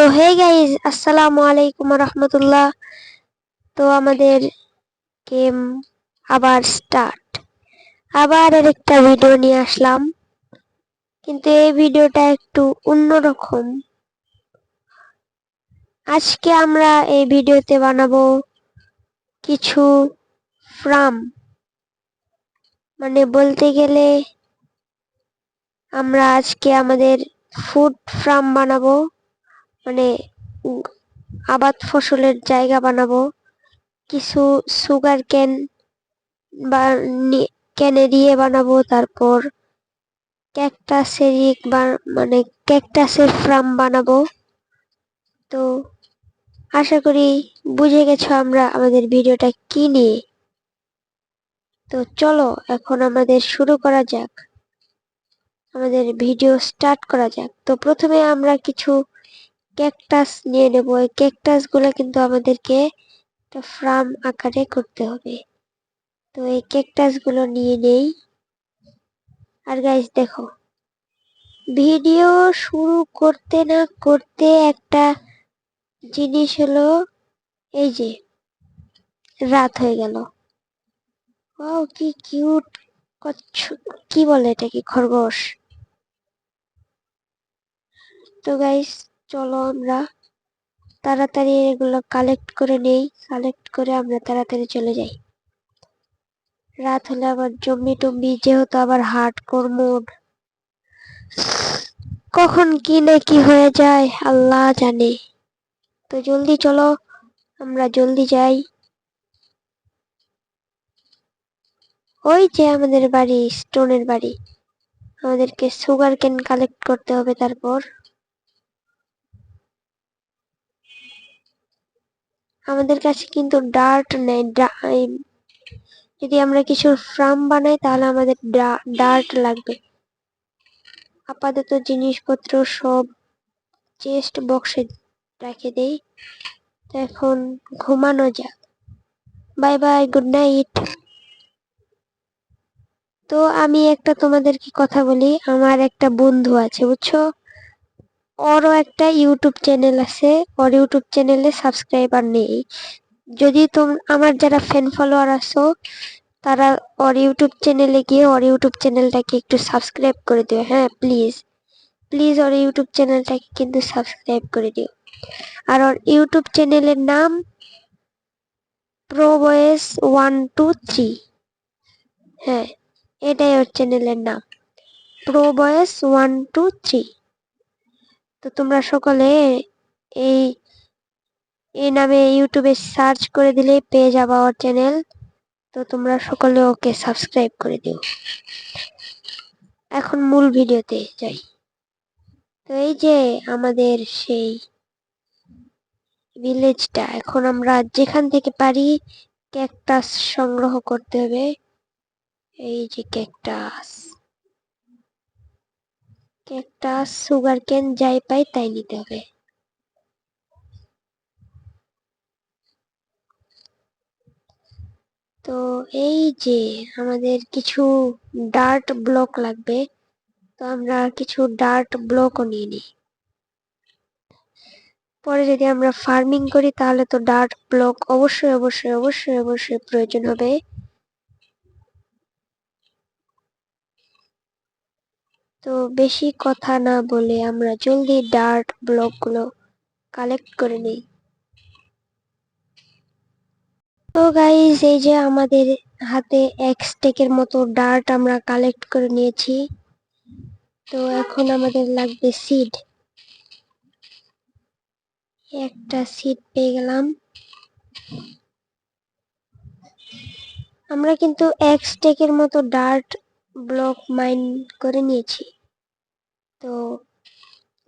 তো hey guys, আসসালামু আলাইকুম রহমতুল্লাহ। তো আমাদের গেম আবার স্টার্ট। আবার আরেকটা ভিডিও নিয়ে আসলাম, কিন্তু এই ভিডিওটা একটু অন্যরকম। আজকে আমরা এই ভিডিওতে বানাবো কিছু ফার্ম, মানে বলতে গেলে আমরা আজকে আমাদের ফুড ফার্ম বানাবো, মানে আবাদ ফসলের জায়গা বানাবো। কিছু সুগার কেন বা কেনে দিয়ে বানাবো, তারপর মানে ক্যাকটাসের ফার্ম বানাবো। তো আশা করি বুঝে গেছো আমরা আমাদের ভিডিওটা কি নিয়ে। তো চলো এখন আমাদের শুরু করা যাক, আমাদের ভিডিও স্টার্ট করা যাক। তো প্রথমে আমরা কিছু ক্যাকটাস নিয়ে নেব। এই ক্যাকটাস গুলো কিন্তু আমাদেরকে একটা ফার্ম আকারে করতে হবে। তো এই ক্যাকটাস গুলো নিয়ে নেই। আর গাইস দেখো, ভিডিও শুরু করতে না করতে একটা জিনিস হলো, এই যে রাত হয়ে গেল। ও কি কিউট কচ্ছপ, কি বলে এটাকে, খরগোশ। তো গাইস চলো আমরা তাড়াতাড়ি এগুলো কালেক্ট করে নেই, কালেক্ট করে আমরা তাড়াতাড়ি চলে যাই। রাত হলে আবার জম্বি টম্বি, যেহেতু আবার হার্ডকোর মোড, কখন কি না কি হয়ে যায় আল্লাহ জানে। তো জলদি চলো, আমরা জলদি যাই। ওই যে আমাদের বাড়ি, স্টোনের বাড়ি। আমাদেরকে সুগার কেন কালেক্ট করতে হবে। তারপর আমাদের কাছে কিন্তু ডার্ট নেই। যদি আমরা কিছু ফার্ম বানাই তাহলে আমাদের ডার্ট লাগবে। আপাতত জিনিসপত্র সব চেস্ট বক্সে রেখে দেই। তো এখন ঘুমানো যাক। Bye bye, good night. তো আমি একটা তোমাদেরকে কথা বলি, আমার একটা বন্ধু আছে বুঝছো, ওরও একটা ইউটিউব চ্যানেল আছে। ওর ইউটিউব চ্যানেলে সাবস্ক্রাইবার নেই। যদি আমার যারা ফ্যান ফলোয়ার আছো, তারা ওর ইউটিউব চ্যানেলে গিয়ে ওর ইউটিউব চ্যানেলটাকে একটু সাবস্ক্রাইব করে দিও। হ্যাঁ প্লিজ প্লিজ, ওর ইউটিউব চ্যানেলটাকে কিন্তু সাবস্ক্রাইব করে দিও। আর ওর ইউটিউব চ্যানেলের নাম প্রোবয়েস 123। হ্যাঁ, এটাই ওর চ্যানেলের নাম, প্রোবয়েস 123। তো তোমরা সকলে এই এই নামে ইউটিউবে সার্চ করে দিলে পেয়ে যাবা ওর চ্যানেল। তো তোমরা সকলে ওকে সাবস্ক্রাইব করে দিও। এখন মূল ভিডিওতে যাই। তো এই যে আমাদের সেই ভিলেজটা, এখন আমরা যেখান থেকে পারি ক্যাকটাস সংগ্রহ করতে হবে। এই যে ক্যাকটাস, ক্যাকটাস, সুগার কেন, যাই পাই তাই নিতে হবে। তো এই যে আমাদের কিছু ডার্ট ব্লক লাগবে। তো আমরা কিছু ডার্ট ব্লকও নিয়ে নিই। পরে যদি আমরা ফার্মিং করি তাহলে তো ডার্ট ব্লক অবশ্যই অবশ্যই অবশ্যই অবশ্যই প্রয়োজন হবে। তো বেশি কথা না বলে আমরা জলদি ডার্ট ব্লক গুলো কালেক্ট করে নিই। তো গাইস, এই যে আমাদের হাতে এক স্টেকের মতো ডার্ট আমরা কালেক্ট করে নিয়েছি। তো এখন আমাদের লাগবে সিড। একটা সিড পেয়ে গেলাম। আমরা কিন্তু এক স্টেকের মতো ডার্ট ব্লক মাইন করে নিয়েছি। তো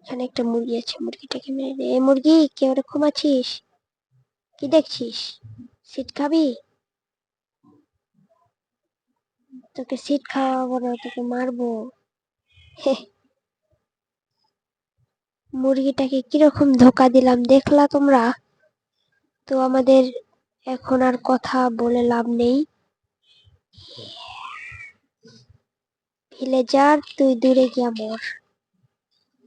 এখানে একটা মুরগি আছে, মুরগিটাকে মেরে দে। মুরগি, কে ওরকম আছিস? কি দেখছিস? সিড খাবি? তোকে সিড খাওয়াবো না, তোকে মারবো। মুরগিটাকে কিরকম ধোকা দিলাম দেখলা তোমরা? তো আমাদের এখন আর কথা বলে লাভ নেই। ভিলেজার, তুই দূরে গিয়া মর,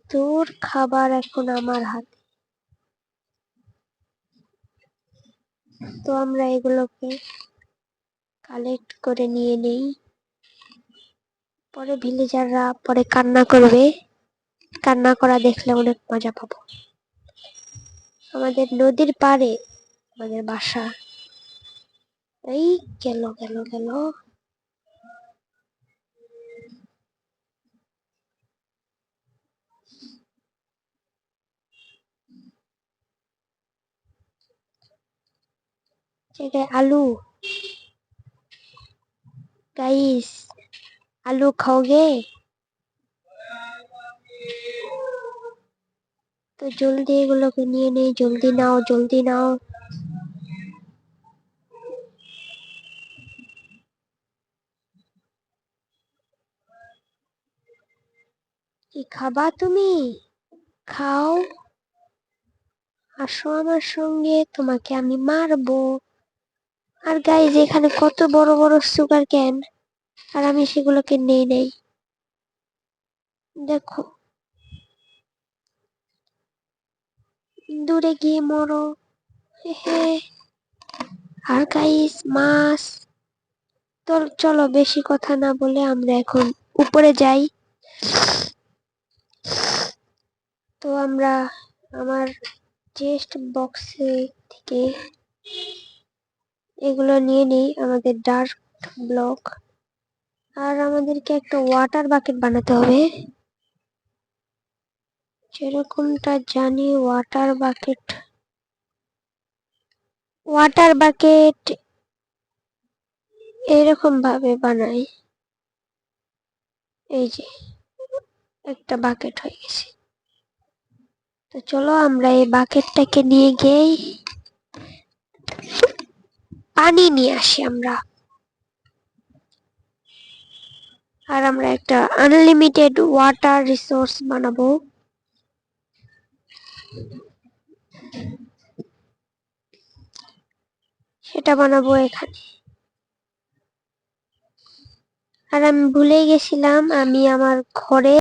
তোর খাবার এখন আমার হাতে। তো আমরা এগুলোকে কালেক্ট করে নিয়ে নেই, পরে ভিলেজাররা পরে কান্না করবে, কান্না করা দেখলে অনেক মজা পাবো। আমাদের নদীর পাড়ে আমাদের বাসা। এই গেল গেল গেল। জায়গায় আলু, গাইস আলু খাओगे? তো জলদি এগুলোকে নিয়ে নেই, জলদি নাও জলদি নাও। কি খাবা তুমি? খাও, আসো আমার সঙ্গে, তোমাকে আমি মারবো। আর গাইস এখানে কত বড় বড় সুগার ক্যান, আর আমি সেগুলোকে নেই নেই। দেখো, দূরে গিয়ে মরো। হে। আর গাইস মাছ। তো চলো বেশি কথা না বলে আমরা এখন উপরে যাই। তো আমরা আমার চেস্ট বক্সে থেকে এগুলো নিয়ে নেই, আমাদের ডার্ক ব্লক। আর আমাদেরকে একটা ওয়াটার বাকেট বানাতে হবে, যেরকমটা জানি ওয়াটার বাকেট এরকম ভাবে বানাই। এই যে একটা বাকেট হয়ে গেছে। তো চলো আমরা এই বাকেটটাকে নিয়ে গিয়ে পানি নিয়ে আসি আমরা। আর আমরা একটা আনলিমিটেড ওয়াটার রিসোর্স বানাবো। সেটা বানাবো এখানে। আর আমি ভুলে গেছিলাম, আমি আমার ঘরে